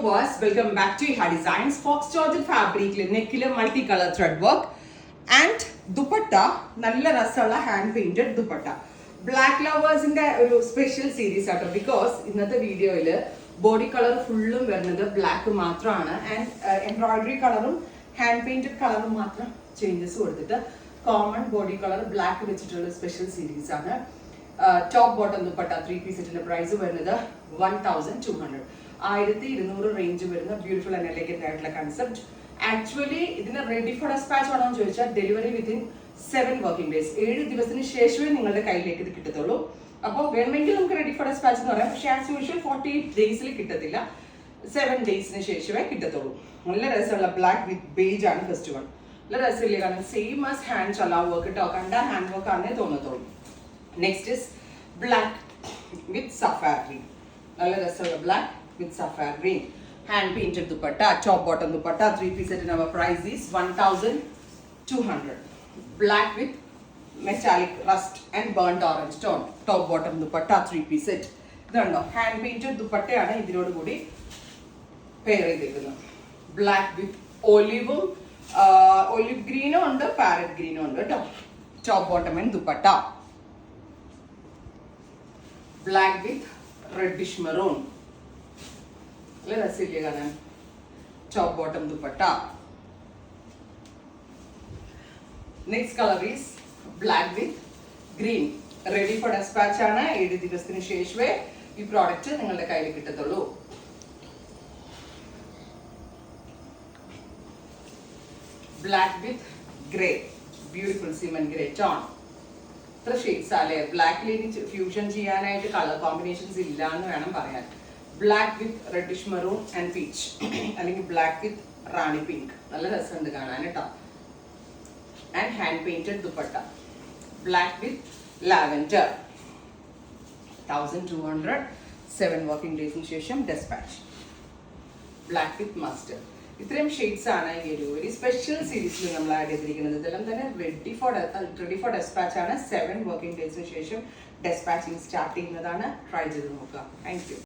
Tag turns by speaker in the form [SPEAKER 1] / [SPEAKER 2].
[SPEAKER 1] viewers, welcome back to Iha Designs. Fox Georgette fabric neck multicolor thread work and dupatta nalla rasala hand painted dupatta. Black lovers in the special series ato because innathe video il body color fullum varunathu black maatrana and embroidery colorum hand painted colorum matram changes kodutittu common body color black vechittulla special series aanu. Top bottom dupatta 3-piece set price varunathu 1200. 1200 range വരുന്ന beautiful and elegant ആയിട്ടുള്ള concept. Actually ഇതിന് ready for dispatch ആണോ എന്ന് ചോദിച്ചാൽ delivery within 7 working days, 7 ദിവസത്തിന് ശേഷമേ നിങ്ങളുടെ കയ്യിലേക്ക് ഇത് കിട്ടത്തുള്ളൂ. അപ്പോൾ വേണമെങ്കിൽ നമുക്ക് റെഡി ഫോർ ഡെസ്പാച്ച് എന്ന് പറയാം, പക്ഷേ ആസ് യൂഷ്വൽ 48 ഡേയ്സിൽ കിട്ടത്തില്ല, 7 ഡേയ്സിന് ശേഷമേ കിട്ടത്തുള്ളൂ. നല്ല രസമുള്ള ബ്ലാക്ക് വിത്ത് ബേജ് ആണ് ഫസ്റ്റ് വൺ. നല്ല രസമില്ലേ, കാരണം സെയിം ആസ് ഹാൻഡ് ചലാവ് വർക്ക് കേട്ടോ, കണ്ട ഹാൻഡ് വർക്ക് ആണേ തോന്നത്തുള്ളൂ. Next is black with sapphire green. നല്ല രസമുള്ള ബ്ലാക്ക് with sapphire green hand painted dupatta, top bottom dupatta, 3-piece set in our price is 1200. Black with metallic rust and burnt orange tone, top bottom dupatta, 3-piece set. Idando hand painted dupatta aanu idinodu koodi pair cheyidirukkunnu. Black with olive green undu, parrot green undu ട്ടോ. Top bottom and dupatta. Black with reddish maroon. രസമില്ലേ കാണാൻ. Top bottom dupatta. Next colour is black with green. Ready for dispatch ആണ്. 7 ദിവസത്തിന് ശേഷമേ ഈ product നിങ്ങളുടെ കയ്യിൽ കിട്ടത്തുള്ളൂ. Black with grey, beautiful cement grey tone. ഇത്ര ഷെയ്ഡ്സ് അല്ലേ. ബ്ലാക്കിലേക്ക് ഫ്യൂഷൻ ചെയ്യാനായിട്ട് കളർ കോമ്പിനേഷൻസ് ഇല്ല എന്ന് വേണം പറയാൻ. Black with reddish maroon and peach, അല്ലെങ്കിൽ ബ്ലാക്ക് വിത്ത് റാണി പിങ്ക്. നല്ല രസമുണ്ട് കാണാൻ കേട്ടോ. And hand painted dupatta. Black with lavender. 1200, 7 working ഡേയ്സിന് ശേഷം ഡെസ്പാച്ച്. Black with mustard. ഇത്രയും ഷെയ്ഡ്സ് ആണ് ഈ ഒരു സ്പെഷ്യൽ സീരീസിൽ നമ്മൾ ആഡ് ചെയ്തിരിക്കുന്നത്. ഇതെല്ലാം തന്നെ റെഡി ഫോർ ഡെസ്പാച്ച് ആണ്. 7 വർക്കിംഗ് ഡേയ്സിന് ശേഷം ഡെസ്പാച്ചിങ് സ്റ്റാർട്ട് ചെയ്യുന്നതാണ്. ട്രൈ ചെയ്ത് നോക്കുക. Thank you.